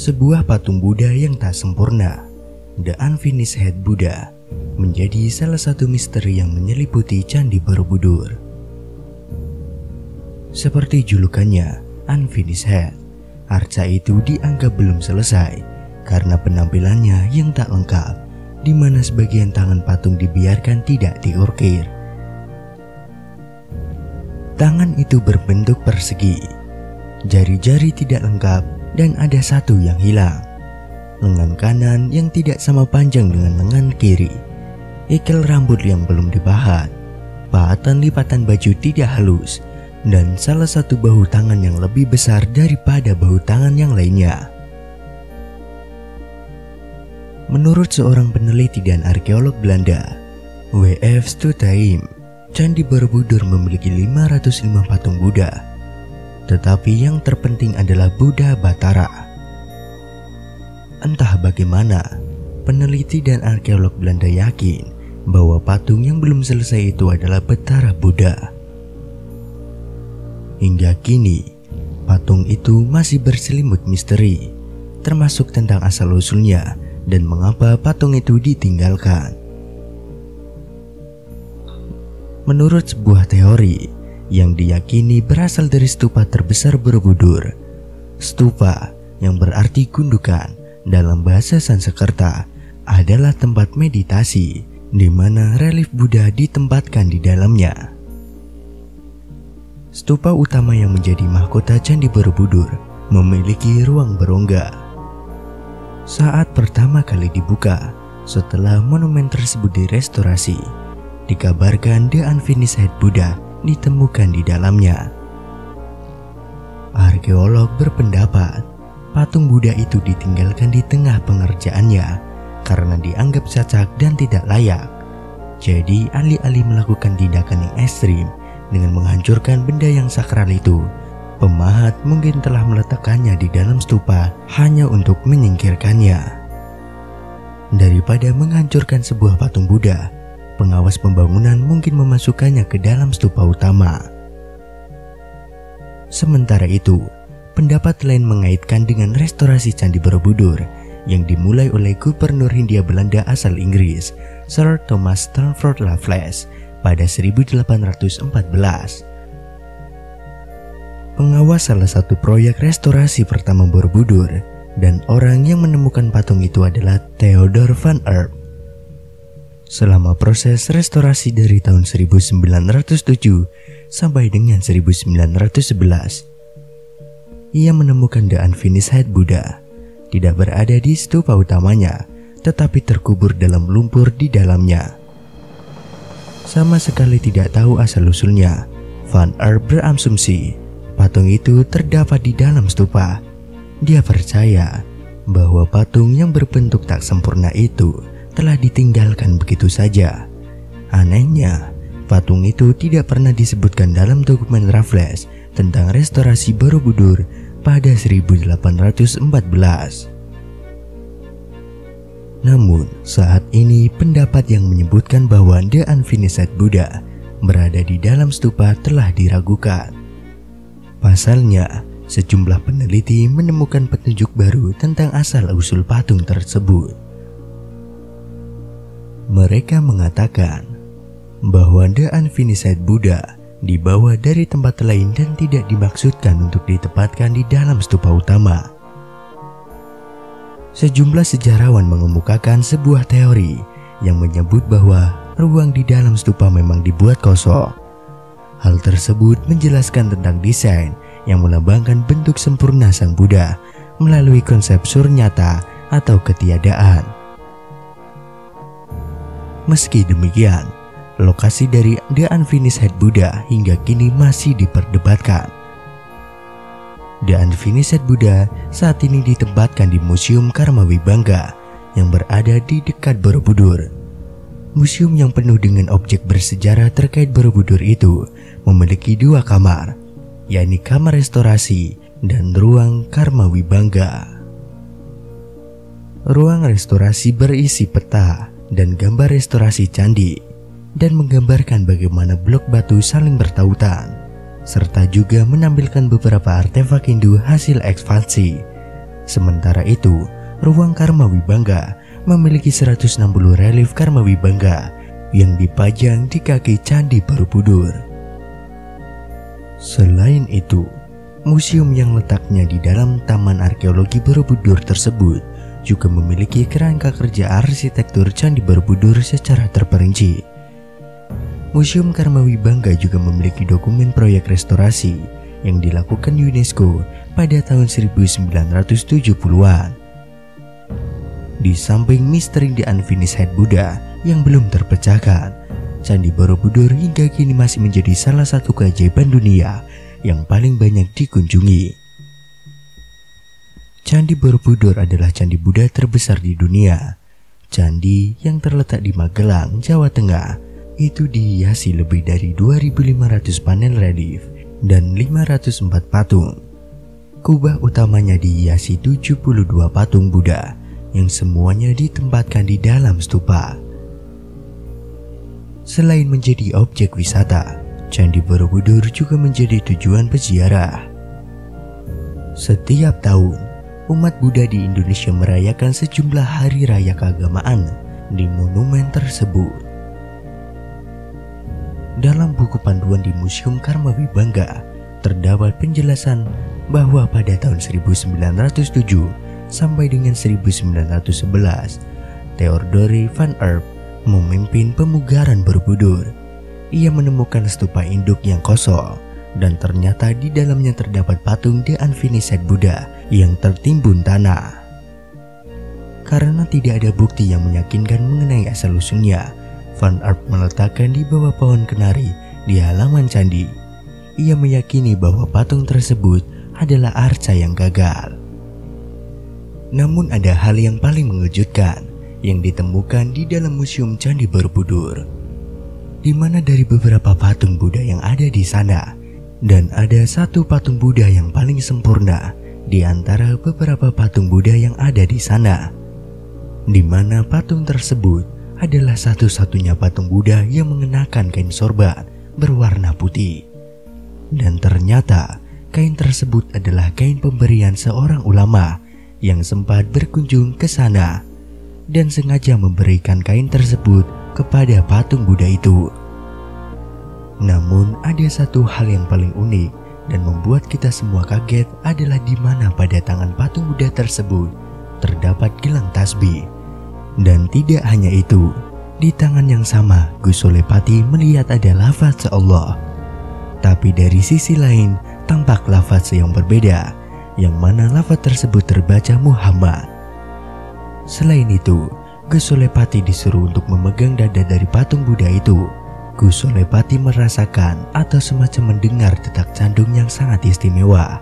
Sebuah patung Buddha yang tak sempurna, The Unfinished Head Buddha, menjadi salah satu misteri yang menyeliputi Candi Borobudur. Seperti julukannya, Unfinished Head, arca itu dianggap belum selesai karena penampilannya yang tak lengkap, di mana sebagian tangan patung dibiarkan tidak diukir. Tangan itu berbentuk persegi, jari-jari tidak lengkap, dan ada satu yang hilang. Lengan kanan yang tidak sama panjang dengan lengan kiri, ikel rambut yang belum dipahat, pahatan lipatan baju tidak halus, dan salah satu bahu tangan yang lebih besar daripada bahu tangan yang lainnya. Menurut seorang peneliti dan arkeolog Belanda, W.F. Stuytheim, Candi Borobudur memiliki 505 patung Buddha, tetapi yang terpenting adalah Buddha Batara. Entah bagaimana, peneliti dan arkeolog Belanda yakin bahwa patung yang belum selesai itu adalah Batara Buddha. Hingga kini, patung itu masih berselimut misteri, termasuk tentang asal-usulnya dan mengapa patung itu ditinggalkan. Menurut sebuah teori yang diyakini berasal dari stupa terbesar Borobudur, stupa yang berarti gundukan dalam bahasa Sanskerta adalah tempat meditasi di mana relief Buddha ditempatkan di dalamnya. Stupa utama yang menjadi mahkota Candi Borobudur memiliki ruang berongga. Saat pertama kali dibuka setelah monumen tersebut direstorasi, dikabarkan The Unfinished Head Buddha ditemukan di dalamnya. Arkeolog berpendapat patung Buddha itu ditinggalkan di tengah pengerjaannya karena dianggap cacat dan tidak layak. Jadi alih-alih melakukan tindakan yang ekstrim dengan menghancurkan benda yang sakral itu, pemahat mungkin telah meletakkannya di dalam stupa hanya untuk menyingkirkannya. Daripada menghancurkan sebuah patung Buddha, pengawas pembangunan mungkin memasukkannya ke dalam stupa utama. Sementara itu, pendapat lain mengaitkan dengan restorasi Candi Borobudur yang dimulai oleh Gubernur Hindia Belanda asal Inggris, Sir Thomas Stamford Raffles pada 1814. Pengawas salah satu proyek restorasi pertama Borobudur dan orang yang menemukan patung itu adalah Theodor van Erp. Selama proses restorasi dari tahun 1907 sampai dengan 1911, ia menemukan The Unfinished Head Buddha tidak berada di stupa utamanya, tetapi terkubur dalam lumpur di dalamnya. Sama sekali tidak tahu asal-usulnya, Van Erp berasumsi patung itu terdapat di dalam stupa. Dia percaya bahwa patung yang berbentuk tak sempurna itu telah ditinggalkan begitu saja. Anehnya, patung itu tidak pernah disebutkan dalam dokumen Raffles tentang restorasi Borobudur pada 1814. Namun, saat ini pendapat yang menyebutkan bahwa The Unfinished Buddha berada di dalam stupa telah diragukan. Pasalnya, sejumlah peneliti menemukan petunjuk baru tentang asal-usul patung tersebut. Mereka mengatakan bahwa The Unfinished Buddha dibawa dari tempat lain dan tidak dimaksudkan untuk ditempatkan di dalam stupa utama. Sejumlah sejarawan mengemukakan sebuah teori yang menyebut bahwa ruang di dalam stupa memang dibuat kosong. Hal tersebut menjelaskan tentang desain yang melambangkan bentuk sempurna Sang Buddha melalui konsep surnyata atau ketiadaan. Meski demikian, lokasi dari The Unfinished Head Buddha hingga kini masih diperdebatkan. The Unfinished Buddha saat ini ditempatkan di Museum Karmawibangga yang berada di dekat Borobudur. Museum yang penuh dengan objek bersejarah terkait Borobudur itu memiliki dua kamar, yakni kamar restorasi dan ruang Karmawibangga. Ruang restorasi berisi peta dan gambar restorasi candi dan menggambarkan bagaimana blok batu saling bertautan, serta juga menampilkan beberapa artefak Hindu hasil ekspansi. Sementara itu, ruang Karma Wibangga memiliki 160 relief Karma Wibangga yang dipajang di kaki Candi Borobudur. Selain itu, museum yang letaknya di dalam Taman Arkeologi Borobudur tersebut juga memiliki kerangka kerja arsitektur Candi Borobudur secara terperinci. Museum Karma Wibangga juga memiliki dokumen proyek restorasi yang dilakukan UNESCO pada tahun 1970-an. Di samping misteri The Unfinished Head Buddha yang belum terpecahkan, Candi Borobudur hingga kini masih menjadi salah satu keajaiban dunia yang paling banyak dikunjungi. Candi Borobudur adalah candi Buddha terbesar di dunia. Candi yang terletak di Magelang, Jawa Tengah, itu dihiasi lebih dari 2.500 panel relief dan 504 patung. Kubah utamanya dihiasi 72 patung Buddha yang semuanya ditempatkan di dalam stupa. Selain menjadi objek wisata, Candi Borobudur juga menjadi tujuan peziarah. Setiap tahun, umat Buddha di Indonesia merayakan sejumlah hari raya keagamaan di monumen tersebut. Dalam buku panduan di Museum Karma Wibangga, terdapat penjelasan bahwa pada tahun 1907 sampai dengan 1911, Theodore van Erp memimpin pemugaran Borobudur. Ia menemukan stupa induk yang kosong dan ternyata di dalamnya terdapat patung The Unfinished Buddha yang tertimbun tanah. Karena tidak ada bukti yang meyakinkan mengenai asal-usulnya, Van Erp meletakkan di bawah pohon kenari di halaman candi. Ia meyakini bahwa patung tersebut adalah arca yang gagal. Namun ada hal yang paling mengejutkan yang ditemukan di dalam Museum Candi Borobudur, di mana dari beberapa patung Buddha yang ada di sana, dan ada satu patung Buddha yang paling sempurna di antara beberapa patung Buddha yang ada di sana, di mana patung tersebut adalah satu-satunya patung Buddha yang mengenakan kain sorban berwarna putih. Dan ternyata kain tersebut adalah kain pemberian seorang ulama yang sempat berkunjung ke sana dan sengaja memberikan kain tersebut kepada patung Buddha itu. Namun ada satu hal yang paling unik dan membuat kita semua kaget adalah di mana pada tangan patung Buddha tersebut terdapat gelang tasbih. Dan tidak hanya itu, di tangan yang sama Gusolepati melihat ada lafaz Allah. Tapi dari sisi lain tampak lafaz yang berbeda, yang mana lafaz tersebut terbaca Muhammad. Selain itu, Gusolepati disuruh untuk memegang dada dari patung Buddha itu. Gusolepati merasakan atau semacam mendengar detak jantung yang sangat istimewa.